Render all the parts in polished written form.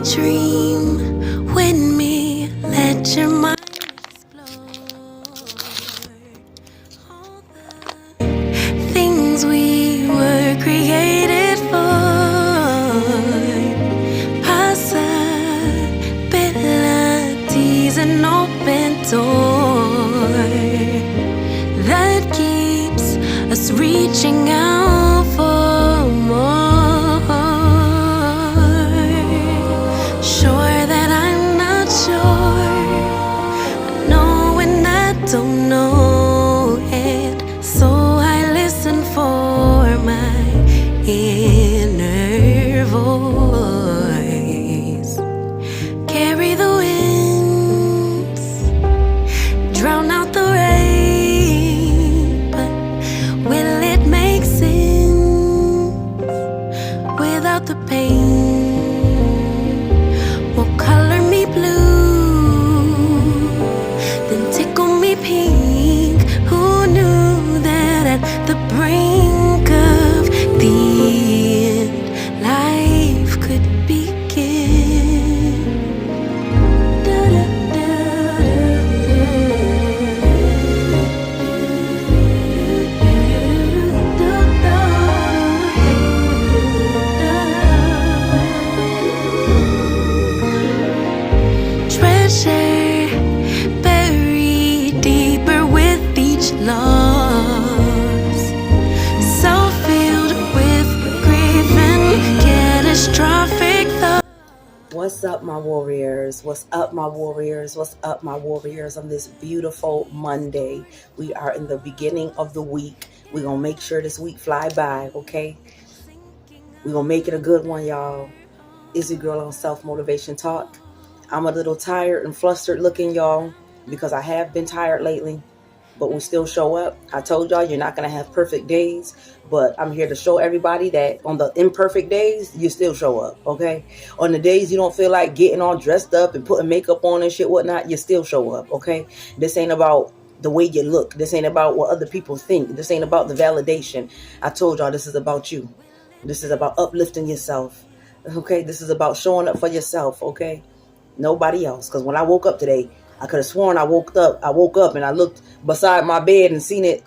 Daydream with me, let your mind things we were created for, possibilities, an open door that keeps us reaching out for more. Sure that I'm not sure, know when I don't know it, so I listen for my inner voice. Carry the winds, drown out the rain, but will it make sense without the pain? Won't color me blue, then tickle me pink. Who knew that at the brink of the end, life could begin? Treasure buried deeper with each loss, so filled with grief and catastrophic thoughts. What's up, my warriors? What's up, my warriors? What's up, my warriors? On this beautiful Monday, we are in the beginning of the week. We're going to make sure this week fly by, okay? We're going to make it a good one, y'all. It's your girl on Self Motivation Talk. I'm a little tired and flustered looking, y'all, because I have been tired lately, but we still show up. I told y'all you're not going to have perfect days, but I'm here to show everybody that on the imperfect days, you still show up, okay? On the days you don't feel like getting all dressed up and putting makeup on and shit, whatnot, you still show up, okay? This ain't about the way you look. This ain't about what other people think. This ain't about the validation. I told y'all this is about you. This is about uplifting yourself, okay? This is about showing up for yourself, okay? Nobody else. Because when I woke up today, I could have sworn I woke up and I looked beside my bed and seen it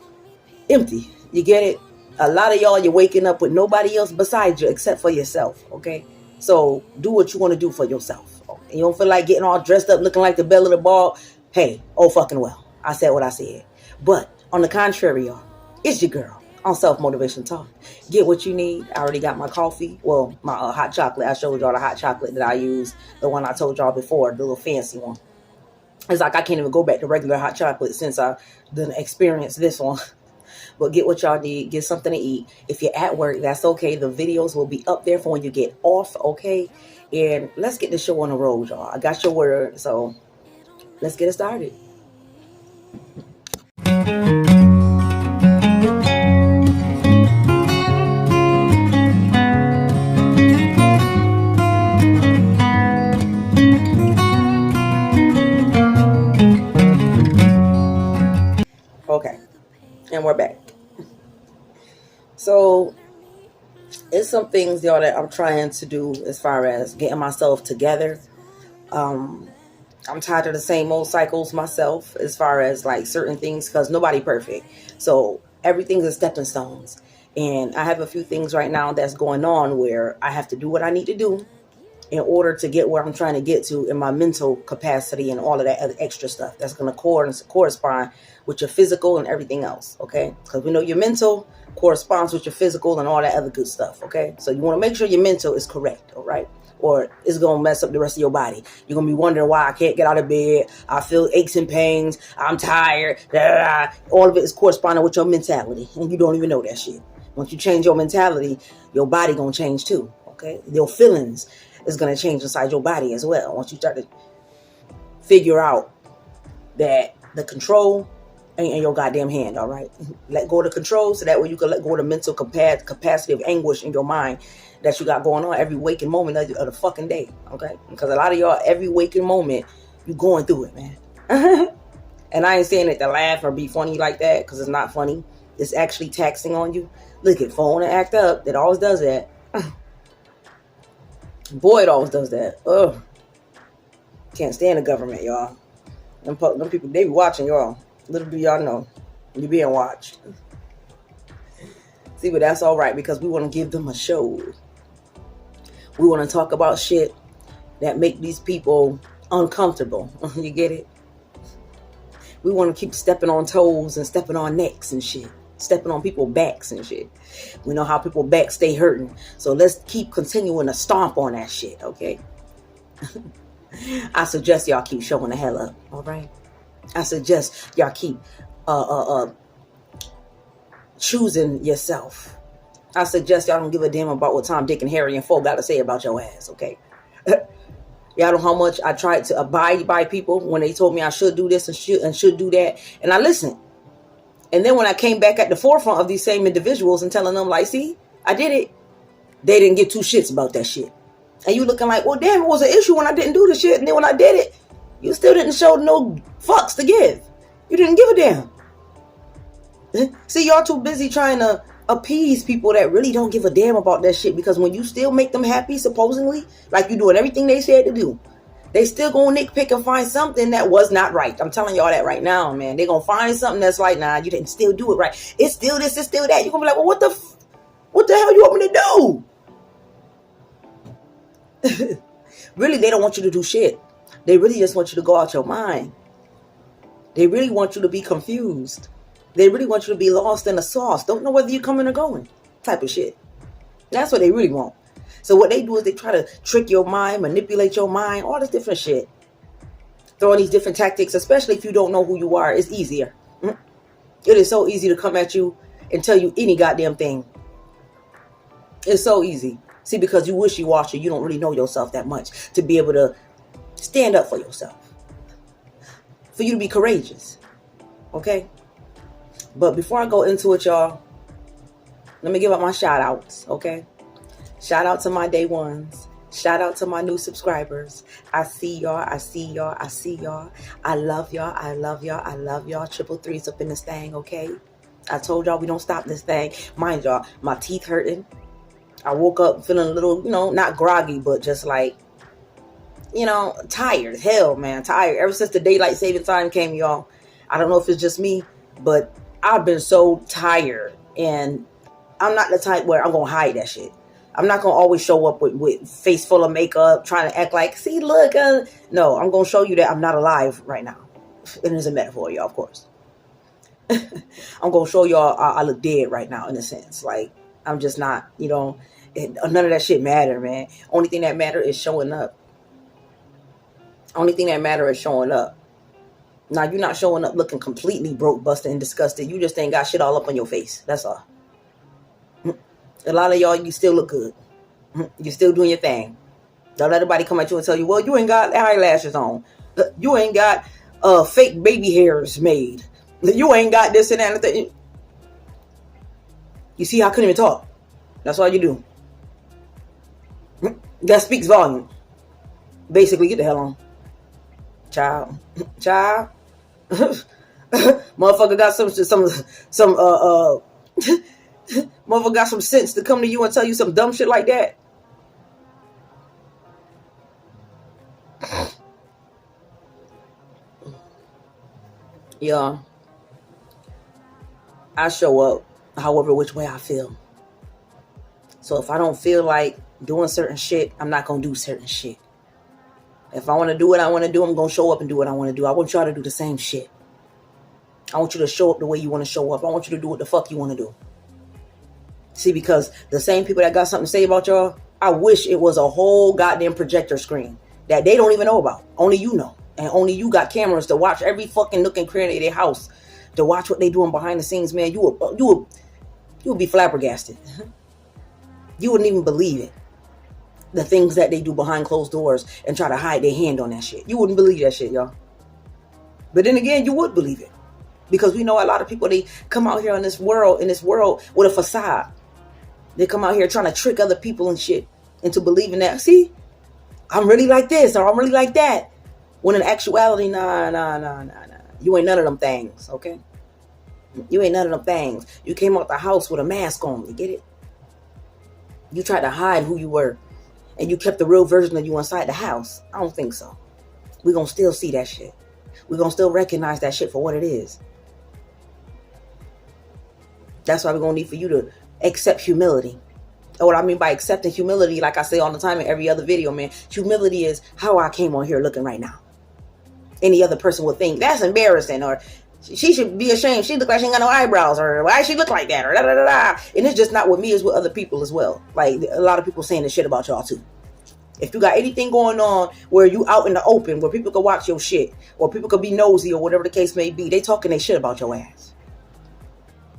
empty. You get it? A lot of y'all, you're waking up with nobody else beside you except for yourself, okay? So do what you want to do for yourself. Okay? You don't feel like getting all dressed up looking like the belle of the ball. Hey, oh fucking well. I said what I said. But on the contrary, y'all, it's your girl on Self Motivation Talk. Get what you need. I already got my coffee. Well, my hot chocolate. I showed y'all the hot chocolate that I use. The one I told y'all before, the little fancy one. It's like I can't even go back to regular hot chocolate since I done experienced this one. But get what y'all need. Get something to eat. If you're at work, that's okay. The videos will be up there for when you get off, okay? And let's get the show on the road, y'all. I got your word, so let's get it started. Okay, and we're back. So it's some things, y'all, that I'm trying to do as far as getting myself together. I'm tired of the same old cycles myself as far as like certain things, because nobody perfect. So everything's a stepping stones. And I have a few things right now that's going on where I have to do what I need to do in order to get where I'm trying to get to in my mental capacity and all of that other extra stuff that's going to correspond with your physical and everything else, okay? Because we know your mental corresponds with your physical and all that other good stuff, okay? So you want to make sure your mental is correct, all right? Or it's going to mess up the rest of your body. You're going to be wondering why I can't get out of bed. I feel aches and pains. I'm tired. Blah, blah. All of it is corresponding with your mentality, and you don't even know that shit. Once you change your mentality, your body going to change too, okay? Your feelings is going to change inside your body as well. Once you start to figure out that the control ain't in your goddamn hand, all right? Let go of the control so that way you can let go of the mental capacity of anguish in your mind that you got going on every waking moment of the fucking day, okay? Because a lot of y'all, every waking moment, you going through it, man. And I ain't saying it to laugh or be funny like that, because it's not funny. It's actually taxing on you. Look at phone and act up. That always does that. Boy, it always does that. Ugh. Can't stand the government, y'all. Them people, they be watching y'all. Little do y'all know, you're being watched. See, but that's all right because we want to give them a show. We want to talk about shit that make these people uncomfortable. You get it? We want to keep stepping on toes and stepping on necks and shit. Stepping on people's backs and shit. We know how people's backs stay hurting. So let's keep continuing to stomp on that shit, okay? I suggest y'all keep showing the hell up, all right? I suggest y'all keep choosing yourself. I suggest y'all don't give a damn about what Tom, Dick, and Harry and folk got to say about your ass, okay? Y'all know how much I tried to abide by people when they told me I should do this and should do that. And I listened. And then when I came back at the forefront of these same individuals and telling them, like, see, I did it. They didn't give two shits about that shit. And you looking like, well, damn, it was an issue when I didn't do the shit. And then when I did it, you still didn't show no fucks to give. You didn't give a damn. See, y'all too busy trying to appease people that really don't give a damn about that shit. Because when you still make them happy, supposedly, like you doing everything they said to do, they still gonna nitpick and find something that was not right. I'm telling y'all that right now, man. They gonna find something that's like, nah, you didn't still do it right. It's still this, it's still that. You're gonna be like, well, what the hell you want me to do? Really, they don't want you to do shit. They really just want you to go out your mind. They really want you to be confused. They really want you to be lost in the sauce. Don't know whether you're coming or going. Type of shit. That's what they really want. So what they do is they try to trick your mind, manipulate your mind, all this different shit. Throwing these different tactics, especially if you don't know who you are, it's easier. It is so easy to come at you and tell you any goddamn thing. It's so easy. See, because you wishy-washy, you don't really know yourself that much to be able to stand up for yourself. For you to be courageous. Okay? But before I go into it, y'all, let me give out my shout outs, okay? Shout out to my day ones. Shout out to my new subscribers. I see y'all. I see y'all. I see y'all. I love y'all. I love y'all. I love y'all. 333's up in this thing, okay? I told y'all we don't stop this thing. Mind y'all, my teeth hurting. I woke up feeling a little, not groggy, but just like, tired. Hell, man, tired. Ever since the daylight saving time came, y'all. I don't know if it's just me, but I've been so tired. And I'm not the type where I'm going to hide that shit. I'm not going to always show up with face full of makeup, trying to act like, see, look. No, I'm going to show you that I'm not alive right now. It is a metaphor, y'all, of course. I'm going to show y'all I look dead right now, in a sense. Like, I'm just not, none of that shit matter, man. Only thing that matter is showing up. Only thing that matter is showing up. Now, you're not showing up looking completely broke, busted, and disgusted. You just ain't got shit all up on your face. That's all. A lot of y'all, you still look good. You're still doing your thing. Don't let anybody come at you and tell you, well, you ain't got eyelashes on. You ain't got fake baby hairs made. You ain't got this and that. And that. You see, I couldn't even talk. That's all you do. That speaks volume. Basically, get the hell on. Child. Motherfucker got some motherfucker got some sense to come to you and tell you some dumb shit like that. Yeah. I show up however which way I feel. So if I don't feel like doing certain shit, I'm not going to do certain shit. If I want to do what I want to do, I'm going to show up and do what I want to do. I want y'all to do the same shit. I want you to show up the way you want to show up. I want you to do what the fuck you want to do. See, because the same people that got something to say about y'all, I wish it was a whole goddamn projector screen that they don't even know about. Only you know. And only you got cameras to watch every fucking nook and cranny of their house, to watch what they doing behind the scenes, man. You would be flabbergasted. You wouldn't even believe it. The things that they do behind closed doors and try to hide their hand on that shit. You wouldn't believe that shit, y'all. But then again, you would believe it. Because we know a lot of people, they come out here in this world with a facade. They come out here trying to trick other people and shit into believing that, see, I'm really like this or I'm really like that. When in actuality, nah. You ain't none of them things, okay? You ain't none of them things. You came out the house with a mask on, you get it? You tried to hide who you were. and you kept the real version of you inside the house, I don't think so. We're going to still see that shit. We're going to still recognize that shit for what it is. That's why we're going to need for you to accept humility. And what I mean by accepting humility, like I say all the time in every other video, man, humility is how I came on here looking right now. Any other person would think that's embarrassing, or she should be ashamed. She look like she ain't got no eyebrows, or why she look like that, or da da da da. And it's just not with me, it's with other people as well. Like a lot of people saying this shit about y'all too. If you got anything going on where you out in the open, where people can watch your shit, or people can be nosy, or whatever the case may be, they talking their shit about your ass.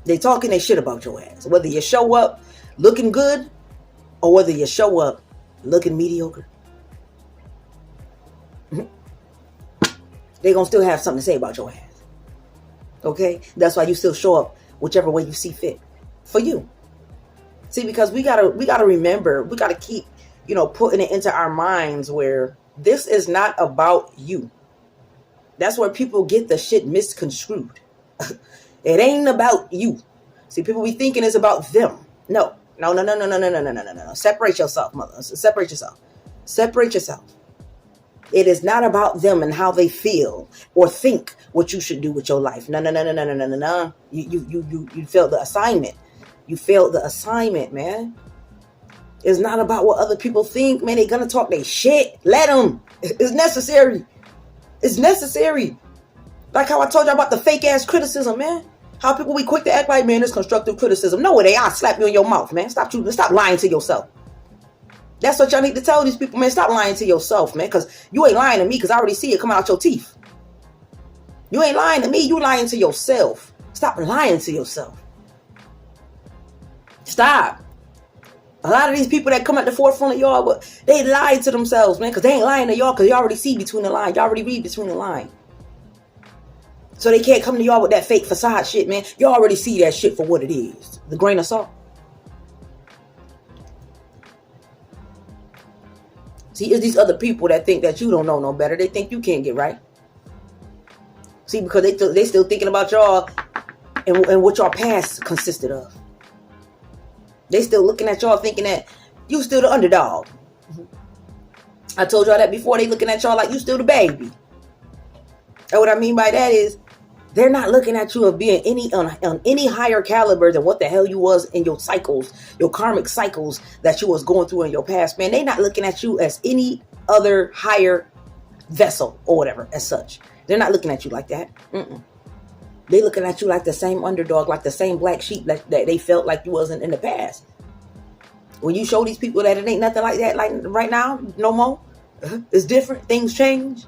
They talking their shit about your ass. Whether you show up looking good, or whether you show up looking mediocre, they gonna still have something to say about your ass. Okay? That's why you still show up whichever way you see fit for you. See, because we gotta remember, we gotta keep, putting it into our minds where this is not about you. That's where people get the shit misconstrued. It ain't about you. See, people be thinking it's about them. No. Separate yourself, mother. Separate yourself. Separate yourself. It is not about them and how they feel or think what you should do with your life. No. You failed the assignment. You failed the assignment, man. It's not about what other people think, man. They're gonna talk their shit. Let them. It's necessary. It's necessary. Like how I told you about the fake ass criticism, man. How people be quick to act like, man, it's constructive criticism. No, it ain't. I'll slap you in your mouth, man. Stop lying to yourself. That's what y'all need to tell these people, man. Stop lying to yourself, man. Because you ain't lying to me, because I already see it coming out your teeth. You ain't lying to me. You lying to yourself. Stop lying to yourself. Stop. A lot of these people that come at the forefront of y'all, they lie to themselves, man. Because they ain't lying to y'all, because you already see between the lines. Y'all already read between the lines. So they can't come to y'all with that fake facade shit, man. You already see that shit for what it is. The grain of salt. See, it's these other people that think that you don't know no better. They think you can't get right. See, because they still thinking about y'all and what y'all past consisted of. They still looking at y'all thinking that you still the underdog. I told y'all that before. They looking at y'all like you still the baby. And what I mean by that is they're not looking at you as being on any higher caliber than what the hell you was in your cycles, your karmic cycles that you was going through in your past, man. They not looking at you as any other higher vessel or whatever as such. They're not looking at you like that. They looking at you like the same underdog, like the same black sheep that they felt like you wasn't in the past. When you show these people that it ain't nothing like that, like right now, no more, it's different. Things change.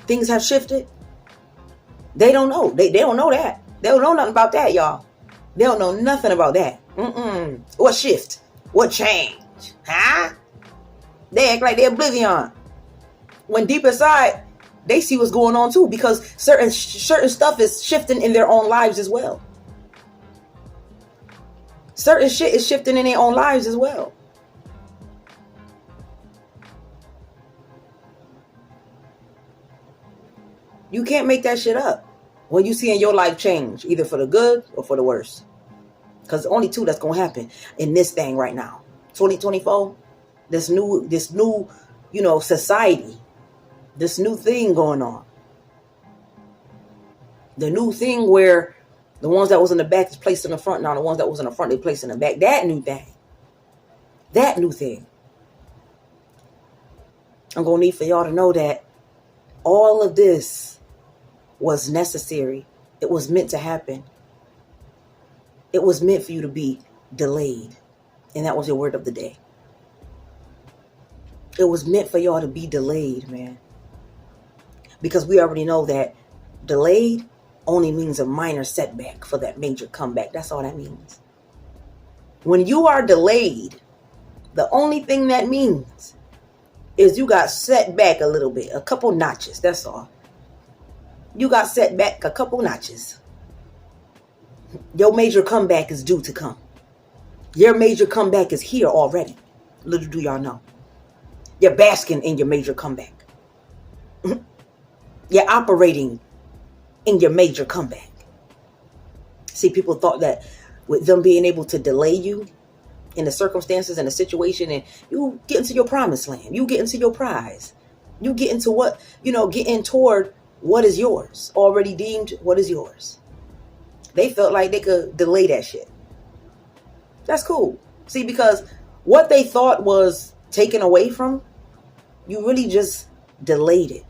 Things have shifted. They don't know. They don't know that. They don't know nothing about that, y'all. They don't know nothing about that. What shift? What change? Huh? They act like they're oblivion. When deep inside, they see what's going on too, because certain stuff is shifting in their own lives as well. Certain shit is shifting in their own lives as well. You can't make that shit up when you see in your life change, either for the good or for the worse. Because only two that's going to happen in this thing right now. 2024, this new, society, this new thing going on. The new thing where the ones that was in the back is placed in the front. Now the ones that was in the front, they placed in the back. That new thing. That new thing. I'm going to need for y'all to know that all of this was necessary. It was meant to happen. It was meant for you to be delayed. And that was your word of the day. It was meant for y'all to be delayed, man. Because we already know that delayed only means a minor setback for that major comeback. That's all that means. When you are delayed, the only thing that means is you got set back a little bit, a couple notches. That's all. You got set back a couple notches. Your major comeback is due to come. Your major comeback is here already. Little do y'all know. You're basking in your major comeback. You're operating in your major comeback. See, people thought that with them being able to delay you, in the circumstances and the situation, and you get into your promised land. You get into your prize. You get into what, getting toward what is yours, already deemed what is yours. They felt like they could delay that shit. That's cool. See, because what they thought was taken away from, you really just delayed it.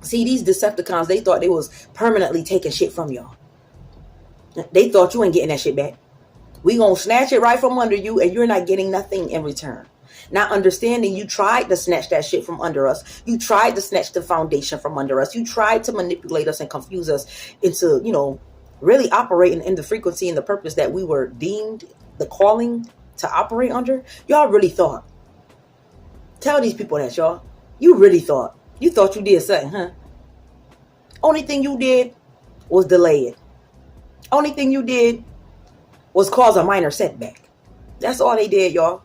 See, these Decepticons, they thought they was permanently taking shit from y'all. They thought you ain't getting that shit back. We gonna snatch it right from under you, and you're not getting nothing in return. Not understanding you tried to snatch that shit from under us. You tried to snatch the foundation from under us. You tried to manipulate us and confuse us into, really operating in the frequency and the purpose that we were deemed, the calling to operate under. Y'all really thought. Tell these people that, y'all. You really thought. You thought you did something, huh? Only thing you did was delay it. Only thing you did was cause a minor setback. That's all they did, y'all.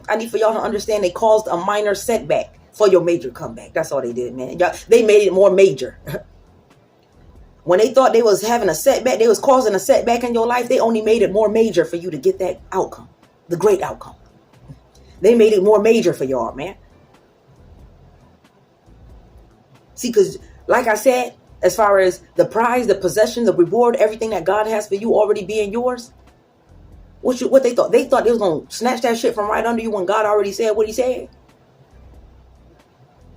I need for y'all to understand they caused a minor setback for your major comeback. That's all they did, man. Y'all, they made it more major. When they thought they was having a setback, they was causing a setback in your life, they only made it more major for you to get that outcome, the great outcome. They made it more major for y'all, man. See, because like I said, as far as the prize, the possession, the reward, everything that God has for you already being yours, what they thought? They thought they was going to snatch that shit from right under you when God already said what he said.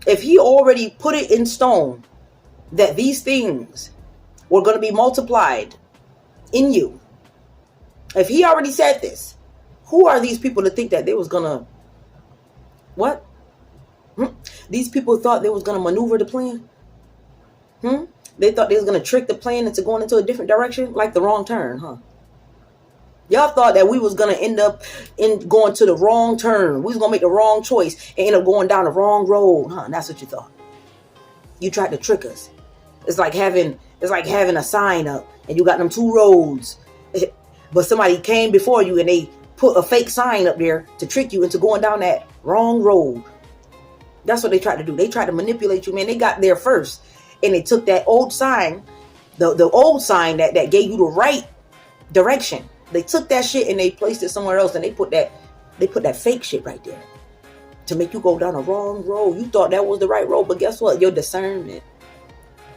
If he already put it in stone that these things were going to be multiplied in you, if he already said this, who are these people to think that they was going to, what? These people thought they was going to maneuver the plan? They thought they was going to trick the plan into going into a different direction, like the wrong turn, huh? Y'all thought that we was going to end up in going to the wrong turn. We was going to make the wrong choice and end up going down the wrong road, huh? That's what you thought. You tried to trick us. It's like having a sign up and you got them two roads, but somebody came before you and they put a fake sign up there to trick you into going down that wrong road. That's what they tried to do. They tried to manipulate you, man. They got there first and they took that old sign, the old sign that gave you the right direction. They took that shit and they placed it somewhere else, and they put that fake shit right there to make you go down the wrong road. You thought that was the right road, but guess what? Your discernment,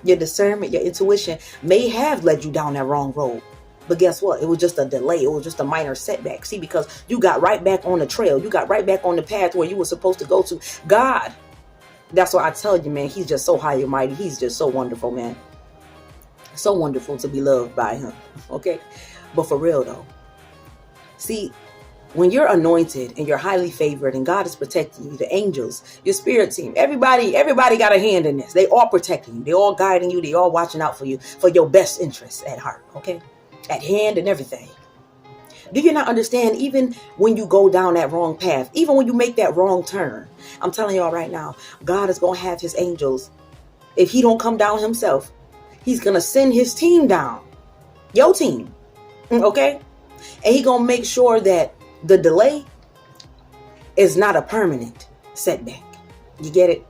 your intuition may have led you down that wrong road. But guess what? It was just a delay. It was just a minor setback. See, because you got right back on the trail. You got right back on the path where you were supposed to go to. God, that's what I tell you, man. He's just so high and mighty. He's just so wonderful, man. So wonderful to be loved by him. Okay? But for real, though. See, when you're anointed and you're highly favored and God is protecting you, the angels, your spirit team, everybody got a hand in this. They all protecting you. They all guiding you. They all watching out for you, for your best interests at heart. Okay? At hand and everything. Do you not understand? Even when you go down that wrong path, even when you make that wrong turn, I'm telling y'all right now, God is going to have his angels. If he don't come down himself, he's going to send his team down. Your team. Okay? And he going to make sure that the delay is not a permanent setback. You get it?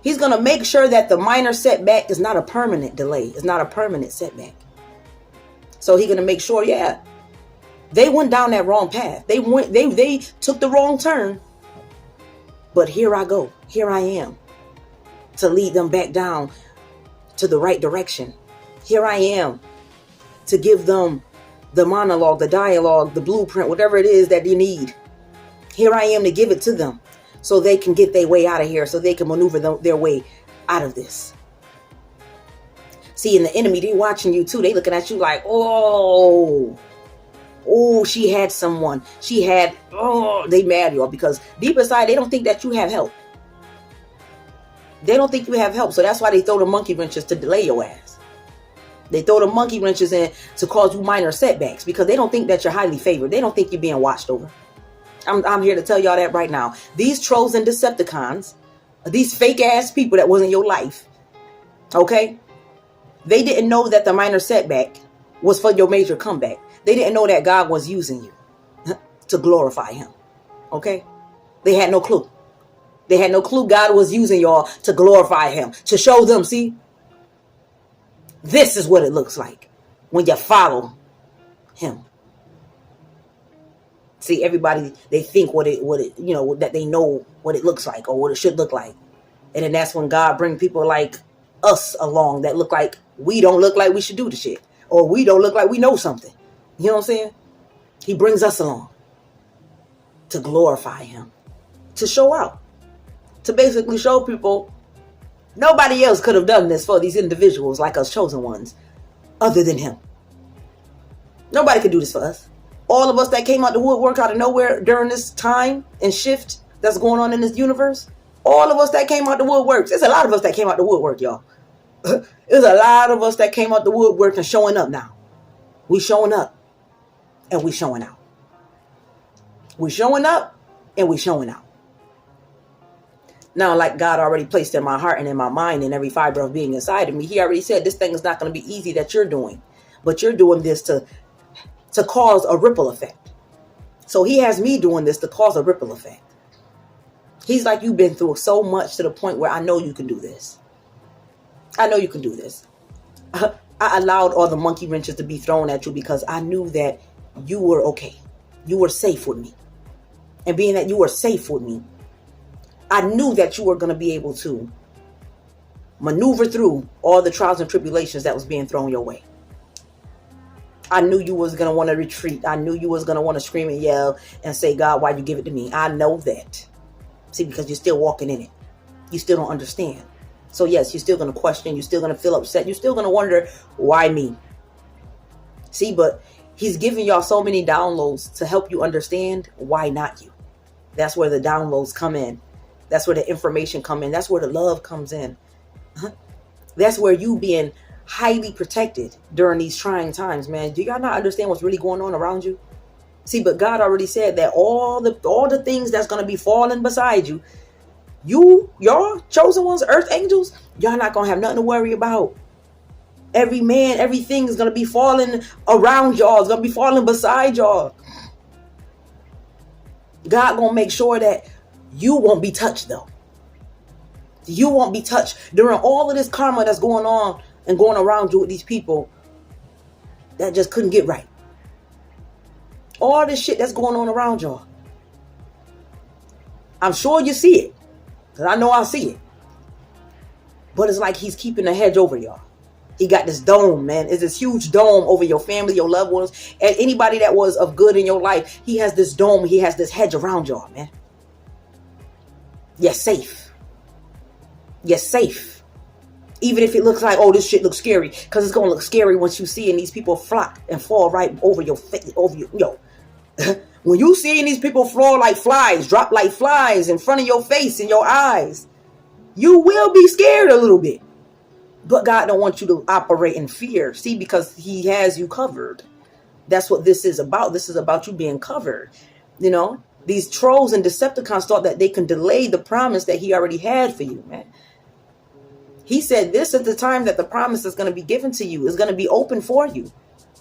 He's going to make sure that the minor setback is not a permanent delay. It's not a permanent setback. So he's going to make sure, they went down that wrong path. They took the wrong turn. But here I go. Here I am to lead them back down to the right direction. Here I am to give them the monologue, the dialogue, the blueprint, whatever it is that they need. Here I am to give it to them so they can get their way out of here, so they can maneuver their way out of this. See, and the enemy, they watching you too. They looking at you like, oh, she had someone. They mad, y'all, because deep inside, they don't think that you have help. They don't think you have help. So that's why they throw the monkey wrenches to delay your ass. They throw the monkey wrenches in to cause you minor setbacks because they don't think that you're highly favored. They don't think you're being watched over. I'm here to tell y'all that right now. These trolls and Decepticons, these fake ass people that wasn't your life, okay? They didn't know that the minor setback was for your major comeback. They didn't know that God was using you to glorify him, okay? They had no clue. They had no clue God was using y'all to glorify him, to show them, see, this is what it looks like when you follow him. See, everybody, they think what it, that they know what it looks like or what it should look like. And then that's when God bring people like us along that look like we don't look like we should do the shit. Or we don't look like we know something. You know what I'm saying? He brings us along to glorify him, to show out, to basically show people nobody else could have done this for these individuals like us chosen ones other than him. Nobody could do this for us. All of us that came out the woodwork out of nowhere during this time and shift that's going on in this universe, all of us that came out the woodwork. There's a lot of us that came out the woodwork, y'all. There's a lot of us that came out the woodwork and showing up now. We showing up and we showing out. We showing up and we showing out. Now, like God already placed in my heart and in my mind and every fiber of being inside of me, he already said this thing is not going to be easy that you're doing. But you're doing this to cause a ripple effect. So he has me doing this to cause a ripple effect. He's like, you've been through so much to the point where I know you can do this. I know you can do this. I allowed all the monkey wrenches to be thrown at you because I knew that you were okay. You were safe with me. And being that you were safe with me, I knew that you were going to be able to maneuver through all the trials and tribulations that was being thrown your way. I knew you was going to want to retreat. I knew you was going to want to scream and yell and say, God, why'd you give it to me? I know that. See, because you're still walking in it. You still don't understand. So yes, you're still going to question. You're still going to feel upset. You're still going to wonder, why me? See, but he's giving y'all so many downloads to help you understand why not you. That's where the downloads come in. That's where the information come in. That's where the love comes in. That's where you being highly protected during these trying times, man. Do y'all not understand what's really going on around you? See, but God already said that all the things that's going to be falling beside you, y'all chosen ones, earth angels, y'all not going to have nothing to worry about. Every man, everything is going to be falling around y'all. It's going to be falling beside y'all. God going to make sure that you won't be touched, though. You won't be touched during all of this karma that's going on and going around you with these people that just couldn't get right. All this shit that's going on around y'all. I'm sure you see it. Because I know I see it. But it's like he's keeping a hedge over y'all. He got this dome, man. It's this huge dome over your family, your loved ones, and anybody that was of good in your life. He has this dome. He has this hedge around y'all, man. You're safe. You're safe. Even if it looks like, oh, this shit looks scary. Because it's going to look scary once you see these people flock and fall right over your face. When you seeing these people fall like flies, drop like flies in front of your face and your eyes, you will be scared a little bit. But God don't want you to operate in fear. See, because he has you covered. That's what this is about. This is about you being covered. You know, these trolls and Decepticons thought that they can delay the promise that he already had for you, man. He said this is the time that the promise is going to be given to you. It's going to be open for you.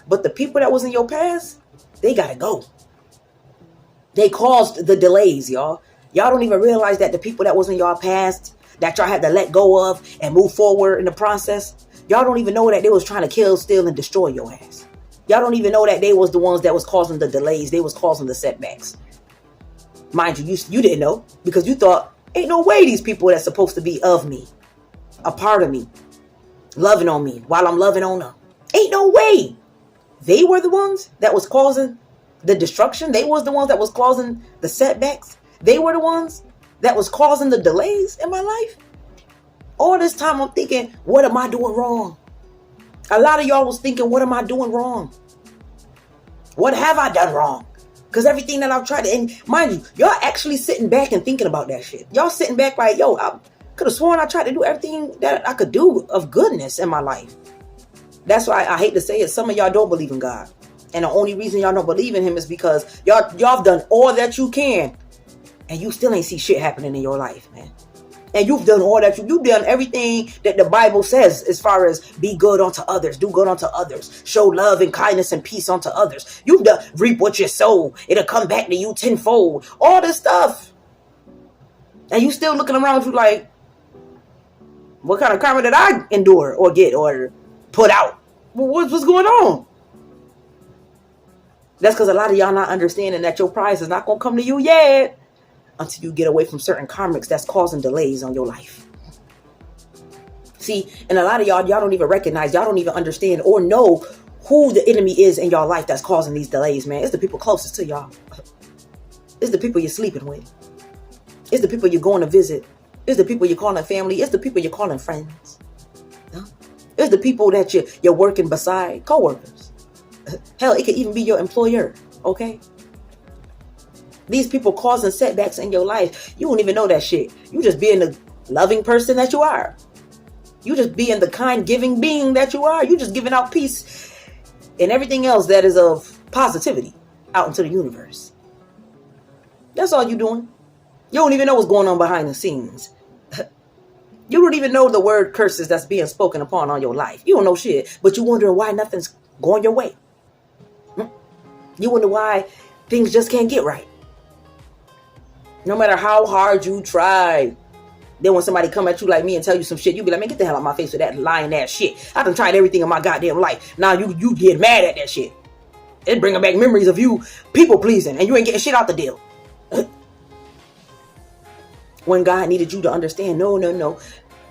But the people that was in your past, they got to go. They caused the delays, y'all. Y'all don't even realize that the people that was in your past that y'all had to let go of and move forward in the process, y'all don't even know that they was trying to kill, steal, and destroy your ass. Y'all don't even know that they was the ones that was causing the delays. They was causing the setbacks. Mind you, you didn't know because you thought, ain't no way these people that's supposed to be of me, a part of me, loving on me while I'm loving on them. Ain't no way. They were the ones that was causing the destruction. They was the ones that was causing the setbacks. They were the ones that was causing the delays in my life. All this time I'm thinking, what am I doing wrong? A lot of y'all was thinking, what am I doing wrong? What have I done wrong? Because everything that I've tried to, and mind you, y'all actually sitting back and thinking about that shit. Y'all sitting back like, yo, I could have sworn I tried to do everything that I could do of goodness in my life. That's why I hate to say it. Some of y'all don't believe in God. And the only reason y'all don't believe in him is because y'all have done all that you can. And you still ain't see shit happening in your life, man. And you've done all that. You've done everything that the Bible says as far as be good unto others. Do good unto others. Show love and kindness and peace unto others. You've done reap what you sow. It'll come back to you tenfold. All this stuff. And you still looking around you like, what kind of karma did I endure or get or put out? What's going on? That's because a lot of y'all not understanding that your prize is not going to come to you yet until you get away from certain karmics that's causing delays on your life. See, and a lot of y'all don't even recognize, y'all don't even understand or know who the enemy is in your life that's causing these delays, man. It's the people closest to y'all. It's the people you're sleeping with. It's the people you're going to visit. It's the people you're calling family. It's the people you're calling friends. It's the people that you're working beside, co-workers. Hell, it could even be your employer, okay? These people causing setbacks in your life. You don't even know that shit. You just being the loving person that you are. You just being the kind, giving being that you are. You just giving out peace and everything else that is of positivity out into the universe. That's all you doing. You don't even know what's going on behind the scenes. You don't even know the word curses that's being spoken upon on your life. You don't know shit, but you wondering why nothing's going your way. You wonder why things just can't get right. No matter how hard you try. Then when somebody come at you like me and tell you some shit, you be like, man, get the hell out of my face with that lying ass shit. I done tried everything in my goddamn life. Now you get mad at that shit. It bringing back memories of you people pleasing and you ain't getting shit out the deal. When God needed you to understand, no.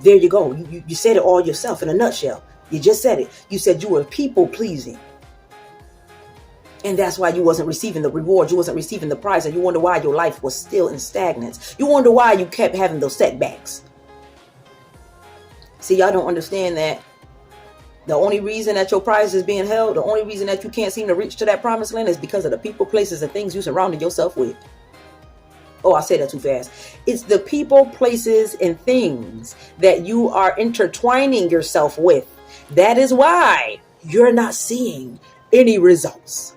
There you go. You said it all yourself in a nutshell. You just said it. You said you were people pleasing. And that's why you wasn't receiving the reward. You wasn't receiving the prize. And you wonder why your life was still in stagnance. You wonder why you kept having those setbacks. See, y'all don't understand that the only reason that your prize is being held, the only reason that you can't seem to reach to that promised land is because of the people, places, and things you surrounded yourself with. Oh, I said that too fast. It's the people, places, and things that you are intertwining yourself with. That is why you're not seeing any results.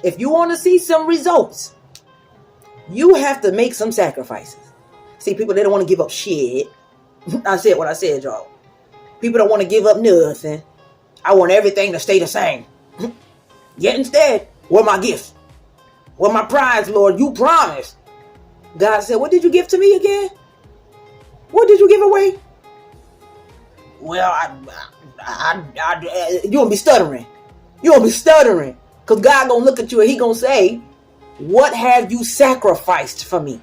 If you want to see some results, you have to make some sacrifices. See, people, they don't want to give up shit. I said what I said, y'all. People don't want to give up nothing. I want everything to stay the same. Yet instead, what my gifts? What my prize, Lord? You promised. God said, what did you give to me again? What did you give away? Well, you're going to be stuttering. You're going to be stuttering. Because God going to look at you and he going to say, what have you sacrificed for me?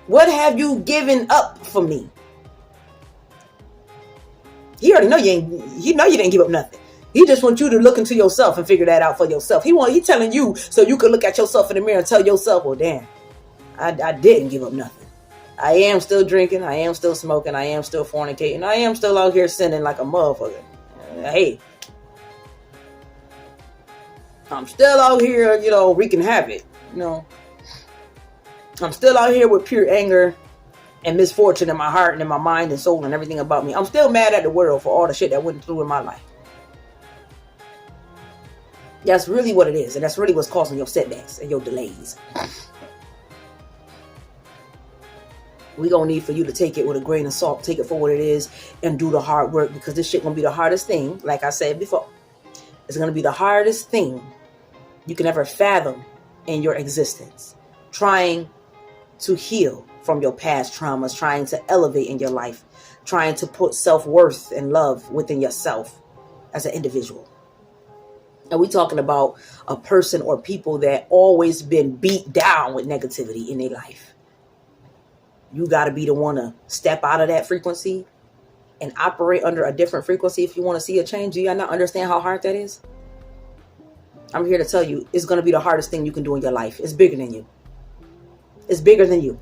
What have you given up for me? He already know you didn't give up nothing. He just wants you to look into yourself and figure that out for yourself. He telling you so you can look at yourself in the mirror and tell yourself, well, damn, I didn't give up nothing. I am still drinking. I am still smoking. I am still fornicating. I am still out here sinning like a motherfucker. Hey, I'm still out here, wreaking havoc. I'm still out here with pure anger and misfortune in my heart and in my mind and soul and everything about me. I'm still mad at the world for all the shit that went through in my life. That's really what it is. And that's really what's causing your setbacks and your delays. We're going to need for you to take it with a grain of salt. Take it for what it is and do the hard work, because this shit going to be the hardest thing. Like I said before, it's going to be the hardest thing you can ever fathom in your existence. Trying to heal from your past traumas, trying to elevate in your life, trying to put self-worth and love within yourself as an individual. And we're talking about a person or people that always been beat down with negativity in their life. You got to be the one to step out of that frequency and operate under a different frequency if you want to see a change. Do you not understand how hard that is? I'm here to tell you, it's going to be the hardest thing you can do in your life. It's bigger than you. It's bigger than you.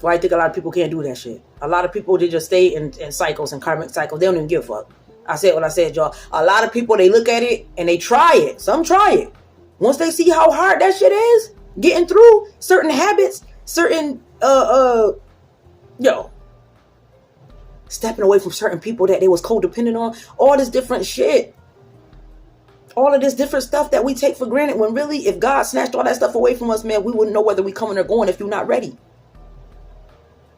Why I think a lot of people can't do that shit. A lot of people, they just stay in cycles and karmic cycles. They don't even give a fuck. I said what I said, y'all. A lot of people, they look at it and they try it. Some try it. Once they see how hard that shit is, getting through certain habits, certain, stepping away from certain people that they was codependent on, all this different shit. All of this different stuff that we take for granted, when really, if God snatched all that stuff away from us, man, we wouldn't know whether we coming or going if you're not ready.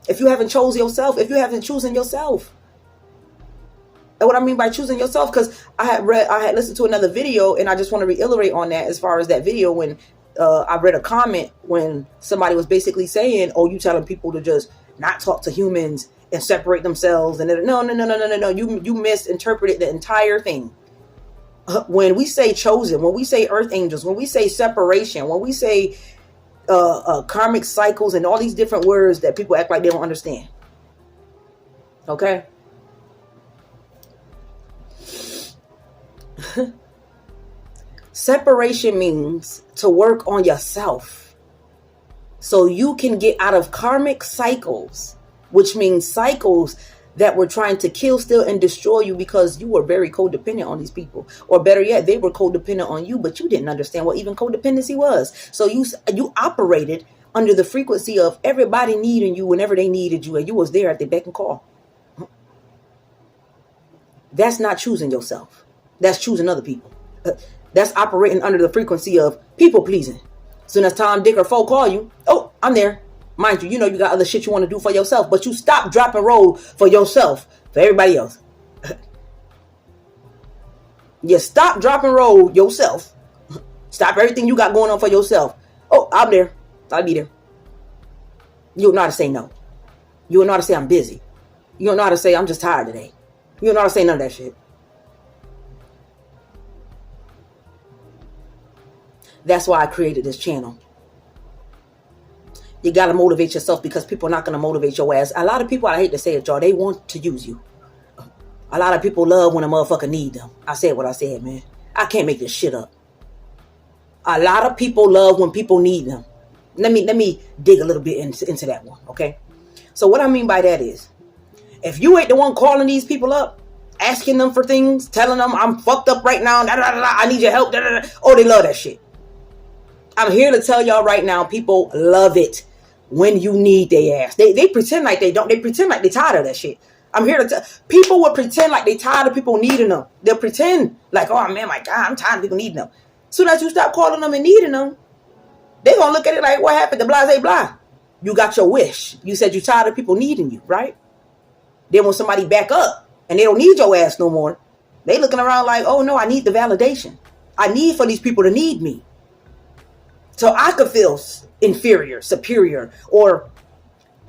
If you haven't chose yourself, if you haven't chosen yourself. And what I mean by choosing yourself, because I had listened to another video, and I just want to reiterate on that as far as that video when I read a comment when somebody was basically saying, oh, you telling people to just not talk to humans and separate themselves. And no. You misinterpreted the entire thing. When we say chosen, when we say earth angels, when we say separation, when we say karmic cycles and all these different words that people act like they don't understand. Okay? Separation means to work on yourself so you can get out of karmic cycles, which means cycles that were trying to kill, steal, and destroy you because you were very codependent on these people. Or better yet, they were codependent on you, but you didn't understand what even codependency was. So you operated under the frequency of everybody needing you whenever they needed you, and you was there at the beck and call. That's not choosing yourself. That's choosing other people. That's operating under the frequency of people pleasing. Soon as Tom, Dick, or Foe call you, oh, I'm there. Mind you, you know you got other shit you want to do for yourself, but you stop, drop, and roll for yourself, for everybody else. You stop, drop, and roll yourself. Stop everything you got going on for yourself. Oh, I'm there. I'll be there. You don't know how to say no. You don't know how to say I'm busy. You don't know how to say I'm just tired today. You don't know how to say none of that shit. That's why I created this channel. You got to motivate yourself because people are not going to motivate your ass. A lot of people, I hate to say it, y'all, they want to use you. A lot of people love when a motherfucker need them. I said what I said, man. I can't make this shit up. A lot of people love when people need them. Let me dig a little bit into that one, okay? So what I mean by that is, if you ain't the one calling these people up, asking them for things, telling them I'm fucked up right now, I need your help, oh, they love that shit. I'm here to tell y'all right now, people love it when you need their ass. They pretend like they don't. They pretend like they tired of that shit. I'm here to tell people will pretend like they tired of people needing them. They'll pretend like, oh man, my God, I'm tired of people needing them. As soon as you stop calling them and needing them, they're going to look at it like, what happened to blase blah? You got your wish. You said you tired of people needing you, right? Then when somebody back up and they don't need your ass no more, they looking around like, oh no, I need the validation. I need for these people to need me. So I could feel inferior, superior, or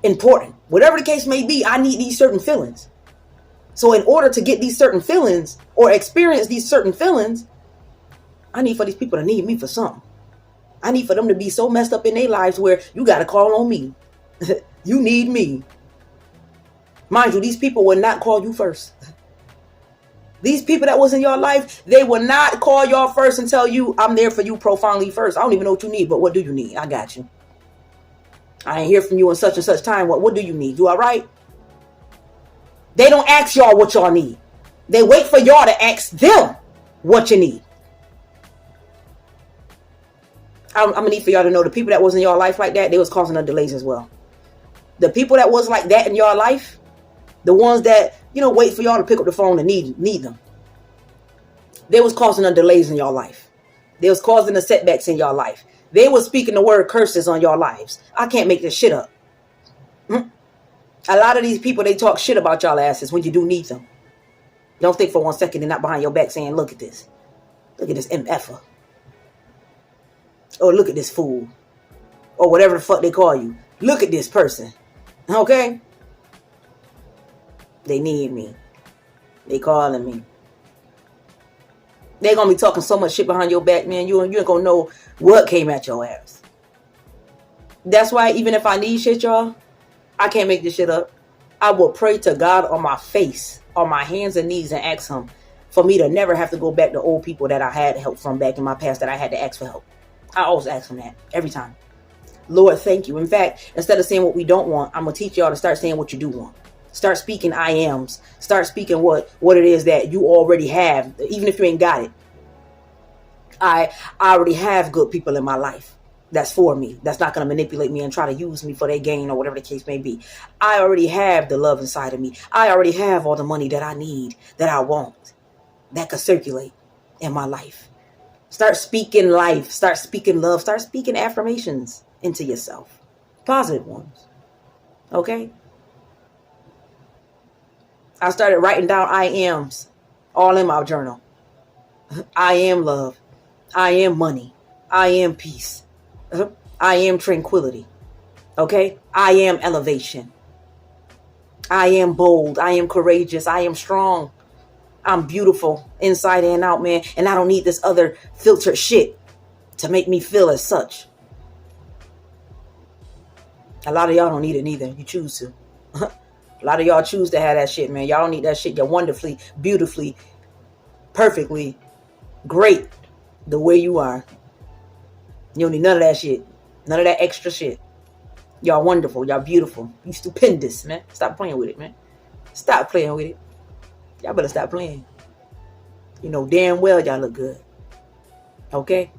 important. Whatever the case may be, I need these certain feelings. So in order to get these certain feelings or experience these certain feelings, I need for these people to need me for something. I need for them to be so messed up in their lives where you got to call on me. You need me. Mind you, these people will not call you first. These people that was in your life, they will not call y'all first and tell you, I'm there for you profoundly first. I don't even know what you need, but what do you need? I got you. I ain't hear from you in such and such time. What do you need? You all right? They don't ask y'all what y'all need. They wait for y'all to ask them what you need. I'm going to need for y'all to know the people that was in your life like that, they was causing the delays as well. The people that was like that in your life, the ones that, wait for y'all to pick up the phone and need them. They was causing the delays in your life. They was causing the setbacks in your life. They was speaking the word curses on your lives. I can't make this shit up. A lot of these people, they talk shit about y'all asses when you do need them. Don't think for 1 second they're not behind your back saying, look at this. Look at this MFer. Or look at this fool. Or whatever the fuck they call you. Look at this person. Okay? They need me. They calling me. They gonna be talking so much shit behind your back, man. You ain't gonna know what came at your ass. That's why even if I need shit, y'all, I can't make this shit up. I will pray to God on my face, on my hands and knees, and ask him for me to never have to go back to old people that I had help from back in my past that I had to ask for help. I always ask him that every time. Lord, thank you. In fact, instead of saying what we don't want, I'm gonna teach y'all to start saying what you do want. Start speaking I ams. Start speaking what it is that you already have, even if you ain't got it. I already have good people in my life that's for me, that's not going to manipulate me and try to use me for their gain or whatever the case may be. I already have the love inside of me. I already have all the money that I need, that I want, that could circulate in my life. Start speaking life. Start speaking love. Start speaking affirmations into yourself. Positive ones. Okay? I started writing down I ams all in my journal. I am love. I am money. I am peace. I am tranquility. Okay? I am elevation. I am bold. I am courageous. I am strong. I'm beautiful inside and out, man. And I don't need this other filtered shit to make me feel as such. A lot of y'all don't need it neither. You choose to. A lot of y'all choose to have that shit, man. Y'all don't need that shit. You're wonderfully, beautifully, perfectly great the way you are. You don't need none of that shit. None of that extra shit. Y'all wonderful. Y'all beautiful. You stupendous, man. Stop playing with it, man. Stop playing with it. Y'all better stop playing. You know damn well y'all look good. Okay?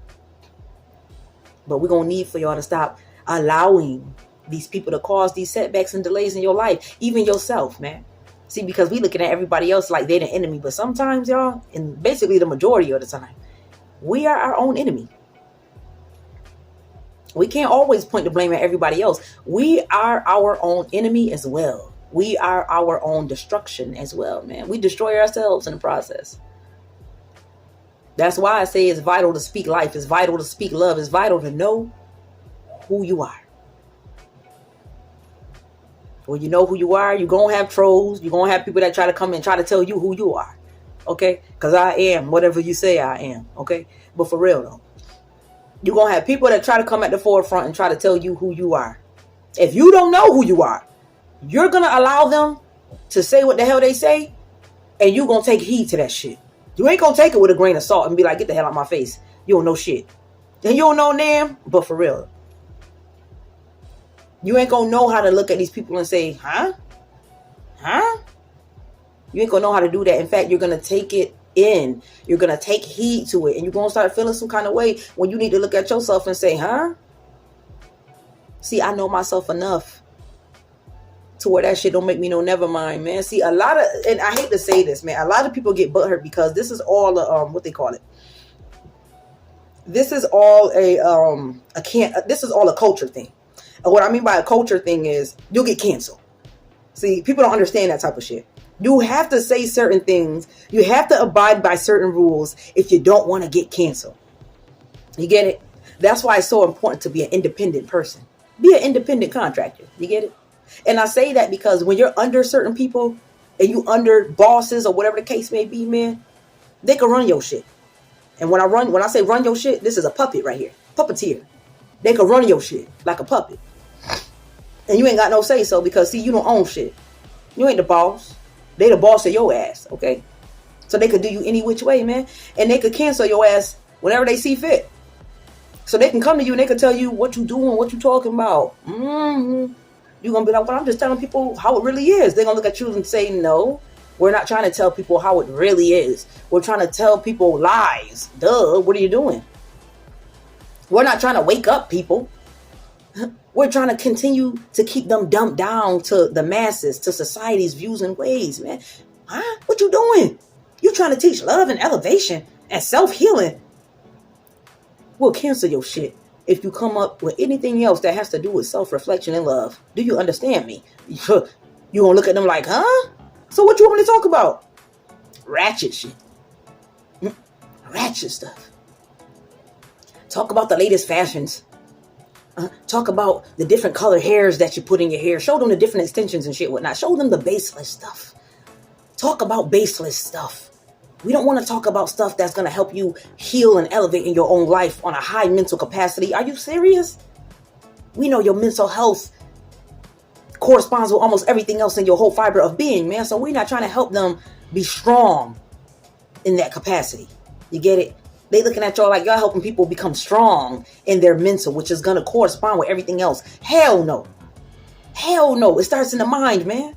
But we're going to need for y'all to stop allowing these people to cause these setbacks and delays in your life. Even yourself, man. See, because we looking at everybody else like they're the enemy. But sometimes, y'all, and basically the majority of the time, we are our own enemy. We can't always point the blame at everybody else. We are our own enemy as well. We are our own destruction as well, man. We destroy ourselves in the process. That's why I say it's vital to speak life. It's vital to speak love. It's vital to know who you are. When you know who you are, you're going to have trolls. You're going to have people that try to come and try to tell you who you are. Okay? Because I am whatever you say I am. Okay? But for real, though. You're going to have people that try to come at the forefront and try to tell you who you are. If you don't know who you are, you're going to allow them to say what the hell they say, and you're going to take heed to that shit. You ain't going to take it with a grain of salt and be like, get the hell out my face. You don't know shit. And you don't know damn, but for real. You ain't going to know how to look at these people and say, huh? Huh? You ain't going to know how to do that. In fact, you're going to take it in. You're going to take heed to it. And you're going to start feeling some kind of way when you need to look at yourself and say, huh? See, I know myself enough to where that shit don't make me no never mind, man. See, a lot of, and I hate to say this, man, a lot of people get butthurt because this is all what they call it. This is all this is all a culture thing. And what I mean by a culture thing is you'll get canceled. See, people don't understand that type of shit. You have to say certain things. You have to abide by certain rules if you don't want to get canceled. You get it? That's why it's so important to be an independent person. Be an independent contractor. You get it? And I say that because when you're under certain people and you under bosses or whatever the case may be, man, they can run your shit. And when I say run your shit, this is a puppet right here. Puppeteer. They can run your shit like a puppet. And you ain't got no say so because, see, you don't own shit. You ain't the boss. They the boss of your ass, okay? So they could do you any which way, man. And they could cancel your ass whenever they see fit. So they can come to you and they can tell you what you doing, what you talking about. You're going to be like, well, I'm just telling people how it really is. They're going to look at you and say, no, we're not trying to tell people how it really is. We're trying to tell people lies. Duh, what are you doing? We're not trying to wake up people. We're trying to continue to keep them dumped down to the masses, to society's views and ways, man. Huh? What you doing? You trying to teach love and elevation and self-healing. We'll cancel your shit if you come up with anything else that has to do with self-reflection and love. Do you understand me? You gonna look at them like, huh? So what you want me to talk about? Ratchet shit. Ratchet stuff. Talk about the latest fashions. Talk about the different color hairs that you put in your hair. Show them the different extensions and shit, whatnot. Show them the baseless stuff. Talk about baseless stuff. We don't want to talk about stuff that's going to help you heal and elevate in your own life on a high mental capacity. Are you serious? We know your mental health corresponds with almost everything else in your whole fiber of being, man. So we're not trying to help them be strong in that capacity. You get it? They looking at y'all like y'all helping people become strong in their mental, which is going to correspond with everything else. Hell no. Hell no. It starts in the mind, man.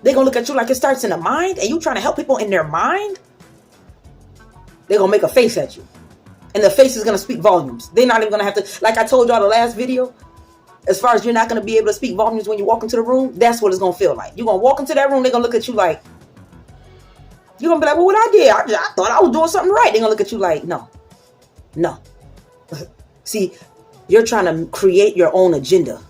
They're going to look at you like it starts in the mind and you trying to help people in their mind? They're going to make a face at you. And the face is going to speak volumes. They're not even going to have to, like I told y'all the last video, as far as you're not going to be able to speak volumes when you walk into the room, that's what it's going to feel like. You're going to walk into that room, they're going to look at you like, you're going to be like, well, what I did? I thought I was doing something right. They're going to look at you like, no. See, you're trying to create your own agenda.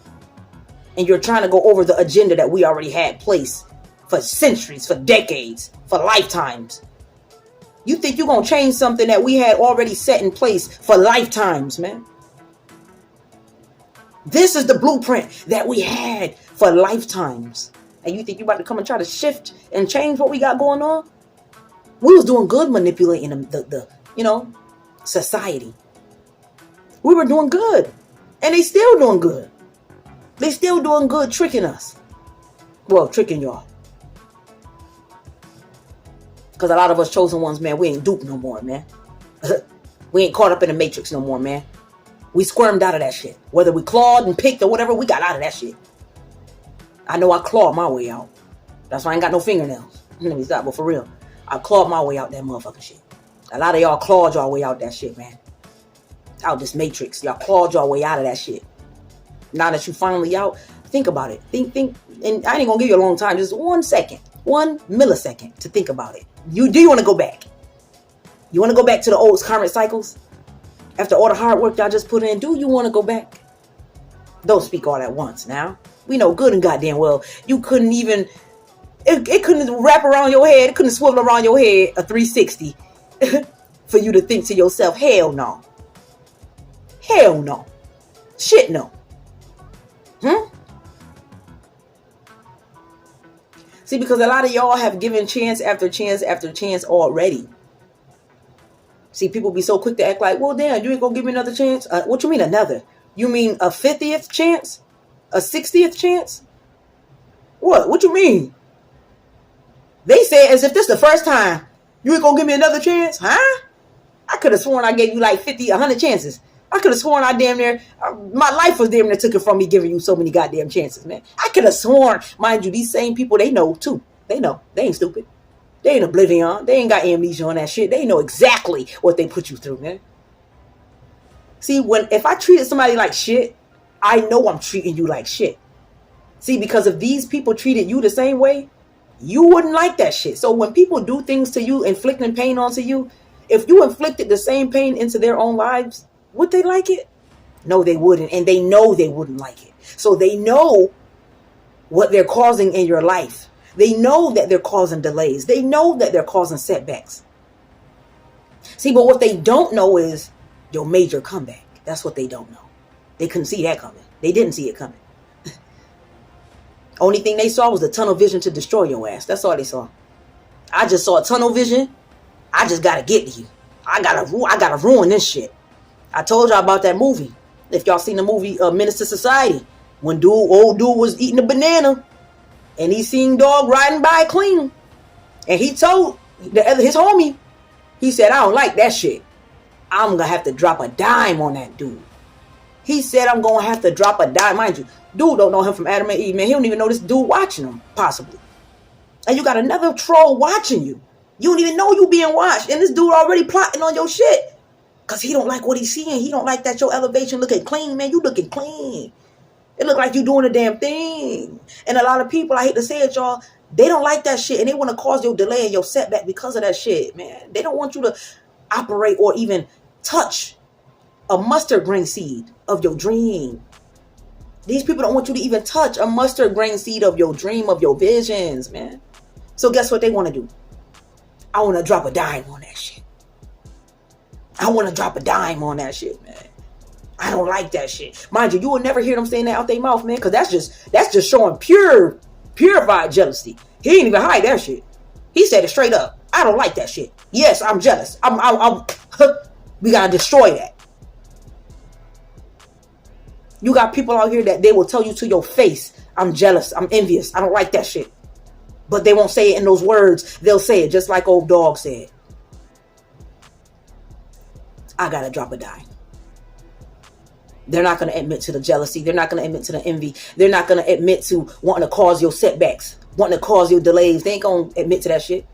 And you're trying to go over the agenda that we already had placed for centuries, for decades, for lifetimes. You think you're going to change something that we had already set in place for lifetimes, man? This is the blueprint that we had for lifetimes. And you think you're about to come and try to shift and change what we got going on? We was doing good manipulating the society. We were doing good. And they still doing good. They still doing good tricking us. Well, tricking y'all. Because a lot of us chosen ones, man, we ain't duped no more, man. We ain't caught up in the matrix no more, man. We squirmed out of that shit. Whether we clawed and picked or whatever, we got out of that shit. I know I clawed my way out. That's why I ain't got no fingernails. Let me stop, but for real. I clawed my way out that motherfucking shit. A lot of y'all clawed y'all way out that shit, man. Out this matrix. Y'all clawed y'all way out of that shit. Now that you finally out, think about it. Think. And I ain't gonna give you a long time. Just 1 second. 1 millisecond to think about it. Do you want to go back? You want to go back to the old karmic cycles? After all the hard work y'all just put in, do you want to go back? Don't speak all at once now. We know good and goddamn well you couldn't even, it couldn't wrap around your head, it couldn't swivel around your head a 360 for you to think to yourself, hell no. Hell no. Shit no. See, because a lot of y'all have given chance after chance after chance already. See, people be so quick to act like, well, damn, you ain't gonna give me another chance? What you mean another? You mean a 50th chance? A 60th chance? What you mean? They say as if this the first time. You ain't gonna give me another chance? Huh? I could have sworn I gave you like 50, 100 chances. I could have sworn I damn near, my life was damn near took it from me giving you so many goddamn chances, man. I could have sworn, mind you, these same people, they know too. They know. They ain't stupid. They ain't oblivion. They ain't got amnesia on that shit. They know exactly what they put you through, man. See, if I treated somebody like shit, I know I'm treating you like shit. See, because if these people treated you the same way, you wouldn't like that shit. So when people do things to you, inflicting pain onto you, if you inflicted the same pain into their own lives, would they like it? No, they wouldn't. And they know they wouldn't like it. So they know what they're causing in your life. They know that they're causing delays. They know that they're causing setbacks. See, but what they don't know is your major comeback. That's what they don't know. They couldn't see that coming. They didn't see it coming. Only thing they saw was the tunnel vision to destroy your ass. That's all they saw. I just saw a tunnel vision. I just gotta get to you. I gotta ruin this shit. I told y'all about that movie. If y'all seen the movie Menace to Society, when old dude was eating a banana and he seen dog riding by clean, and he told his homie, he said, I don't like that shit. I'm gonna have to drop a dime on that dude. He said, I'm gonna have to drop a dime. Mind you, dude don't know him from Adam and Eve, man. He don't even know this dude watching him, possibly. And you got another troll watching you. You don't even know you being watched. And this dude already plotting on your shit. Because he don't like what he's seeing. He don't like that your elevation looking clean, man. You looking clean. It look like you doing a damn thing. And a lot of people, I hate to say it, y'all, they don't like that shit. And they want to cause your delay and your setback because of that shit, man. They don't want you to operate or even touch a mustard grain seed of your dream. These people don't want you to even touch a mustard grain seed of your dream, of your visions, man. So guess what they want to do? I want to drop a dime on that shit. I want to drop a dime on that shit, man. I don't like that shit. Mind you, you will never hear them saying that out their mouth, man, because that's just showing purified jealousy. He ain't even hide that shit. He said it straight up. I don't like that shit. Yes, I'm jealous. We gotta destroy that. You got people out here that they will tell you to your face, I'm jealous, I'm envious, I don't like that shit. But they won't say it in those words. They'll say it just like old dog said. I gotta drop a dime. They're not going to admit to the jealousy. They're not going to admit to the envy. They're not going to admit to wanting to cause your setbacks, wanting to cause your delays. They ain't going to admit to that shit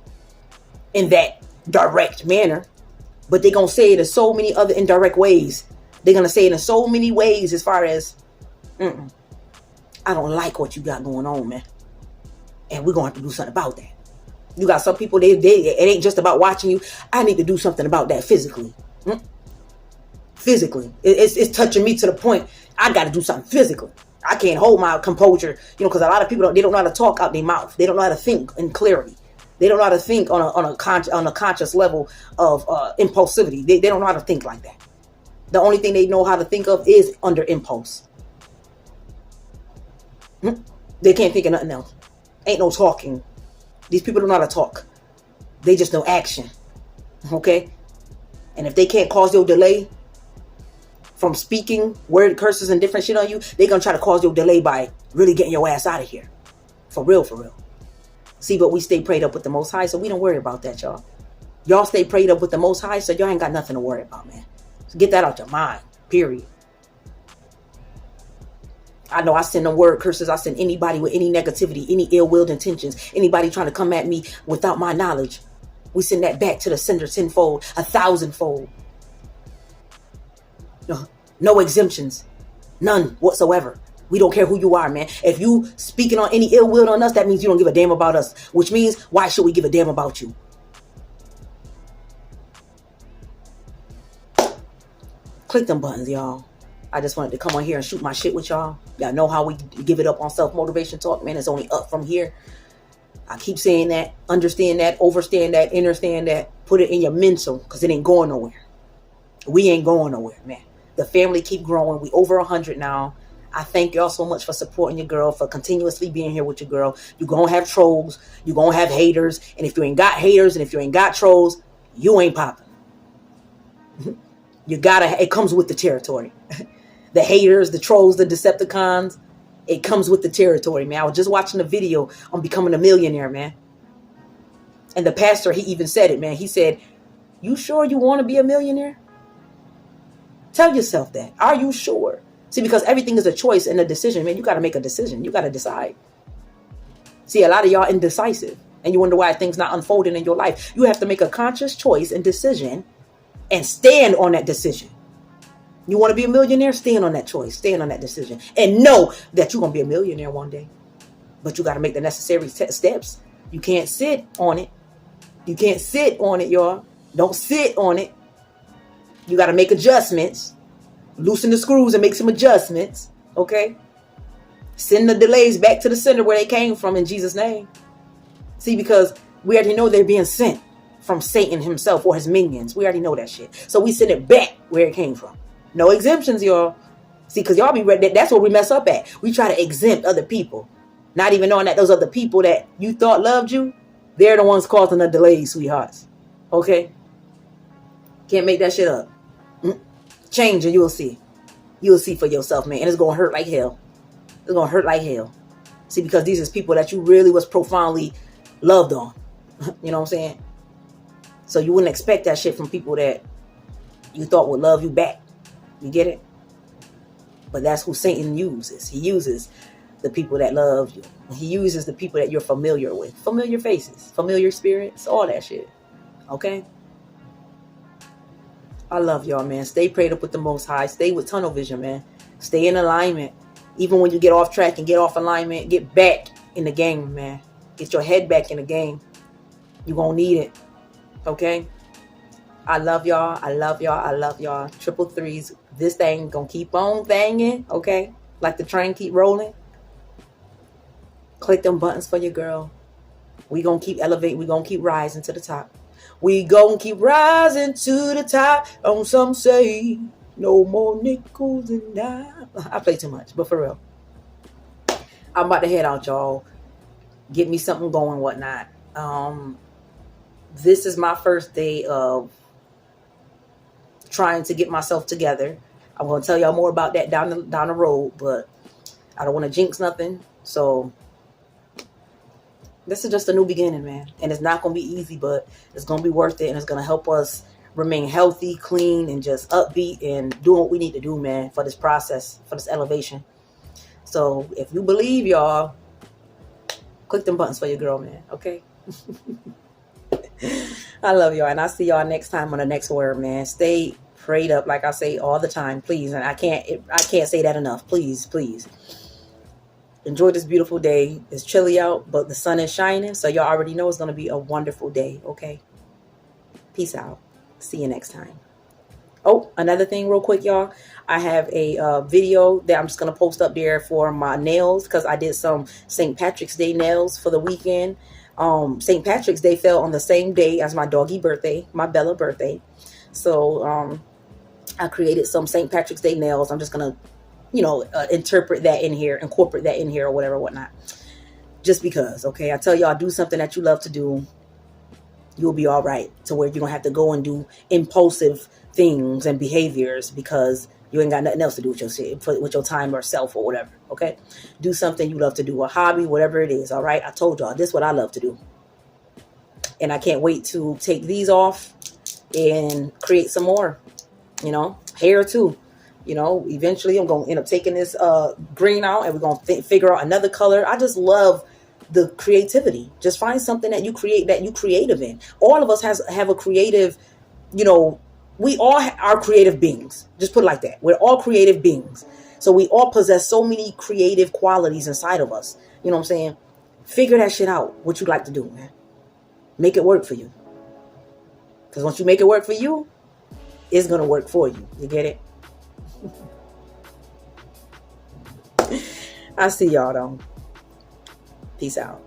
in that direct manner. But they're going to say it in so many other indirect ways. They're going to say it in so many ways as far as, I don't like what you got going on, man. And we're going to have to do something about that. You got some people, it ain't just about watching you. I need to do something about that physically. Physically, it's touching me to the point I got to do something physically. I can't hold my composure, because a lot of people don't know how to talk out their mouth. They don't know how to think in clarity. They don't know how to think on a conscious level of impulsivity. They don't know how to think like that. The only thing they know how to think of is under impulse. They can't think of nothing else. Ain't no talking. These people don't know how to talk. They just know action. Okay? And if they can't cause your delay from speaking word curses and different shit on you, they're going to try to cause your delay by really getting your ass out of here. For real, for real. See, but we stay prayed up with the Most High, so we don't worry about that, y'all. Y'all stay prayed up with the Most High, so y'all ain't got nothing to worry about, man. So get that out your mind, period. I know I send them word curses. I send anybody with any negativity, any ill-willed intentions, anybody trying to come at me without my knowledge. We send that back to the sender tenfold, 1,000-fold. No exemptions. None whatsoever. We don't care who you are, man. If you speaking on any ill will on us, that means you don't give a damn about us. Which means, why should we give a damn about you? Click them buttons, y'all. I just wanted to come on here and shoot my shit with y'all. Y'all know how we give it up on self-motivation talk, man. It's only up from here. I keep saying that. Understand that. Overstand that. Understand that. Put it in your mental, because it ain't going nowhere. We ain't going nowhere, man. The family keep growing. We over 100 now. I thank y'all so much for supporting your girl, for continuously being here with your girl. You're going to have trolls. You're going to have haters. And if you ain't got haters and if you ain't got trolls, you ain't popping. It comes with the territory. The haters, the trolls, the Decepticons, it comes with the territory, man. I was just watching a video on becoming a millionaire, man. And the pastor, he even said it, man. He said, you sure you want to be a millionaire? Tell yourself that. Are you sure? See, because everything is a choice and a decision, man. You got to make a decision. You got to decide. See, a lot of y'all indecisive, and you wonder why things not unfolding in your life. You have to make a conscious choice and decision and stand on that decision. You want to be a millionaire? Stand on that choice. Stand on that decision. And know that you're going to be a millionaire one day. But you got to make the necessary steps. You can't sit on it. You can't sit on it, y'all. Don't sit on it. You got to make adjustments. Loosen the screws and make some adjustments. Okay? Send the delays back to the center where they came from in Jesus' name. See, because we already know they're being sent from Satan himself or his minions. We already know that shit. So we send it back where it came from. No exemptions, y'all. See, because y'all be ready. That's where we mess up at. We try to exempt other people. Not even knowing that those other people that you thought loved you, they're the ones causing the delays, sweethearts. Okay? Can't make that shit up. Change and you'll see. You'll see for yourself, man. And it's going to hurt like hell. It's going to hurt like hell. See, because these is people that you really was profoundly loved on. You know what I'm saying? So you wouldn't expect that shit from people that you thought would love you back. You get it? But that's who Satan uses. He uses the people that love you. He uses the people that you're familiar with. Familiar faces. Familiar spirits. All that shit. Okay? I love y'all, man. Stay prayed up with the Most High. Stay with tunnel vision, man. Stay in alignment. Even when you get off track and get off alignment, get back in the game, man. Get your head back in the game. You're going to need it. Okay? I love y'all. I love y'all. I love y'all. 333s. This thing going to keep on thanging. Okay? Like the train keep rolling. Click them buttons for your girl. We going to keep elevating. We going to keep rising to the top. We gon' keep rising to the top. On some say, no more nickels and dimes. I play too much, but for real. I'm about to head out, y'all. Get me something going, whatnot. This is my first day of trying to get myself together. I'm going to tell y'all more about that down the road, but I don't want to jinx nothing. So this is just a new beginning, man. And it's not going to be easy, but it's going to be worth it. And it's going to help us remain healthy, clean, and just upbeat and doing what we need to do, man, for this process, for this elevation. So if you believe, y'all, click them buttons for your girl, man. Okay? I love y'all. And I'll see y'all next time on the next word, man. Stay prayed up, like I say all the time, please. And I can't say that enough. Please, please. Enjoy this beautiful day. It's chilly out, but the sun is shining. So y'all already know it's going to be a wonderful day. Okay. Peace out. See you next time. Oh, another thing real quick, y'all. I have a video that I'm just going to post up there for my nails because I did some St. Patrick's Day nails for the weekend. St. Patrick's Day fell on the same day as my doggy birthday, my Bella birthday. So I created some St. Patrick's Day nails. I'm just going to incorporate that in here or whatever, whatnot. Just because, okay? I tell y'all, do something that you love to do you'll be all right, to where you don't have to go and do impulsive things and behaviors because you ain't got nothing else to do with your shit, with your time or self or whatever. Okay, do something you love to do, a hobby, whatever it is. All right, I told y'all this is what I love to do, and I can't wait to take these off and create some more. You know, hair too. You know, eventually I'm going to end up taking this green out, and we're going to figure out another color. I just love the creativity. Just find something that you create, that you creative in. All of us have a creative, you know, we all are creative beings. Just put it like that. We're all creative beings. So we all possess so many creative qualities inside of us. You know what I'm saying? Figure that shit out, what you like to do, man. Make it work for you. Because once you make it work for you, it's going to work for you. You get it? I see y'all though. Peace out.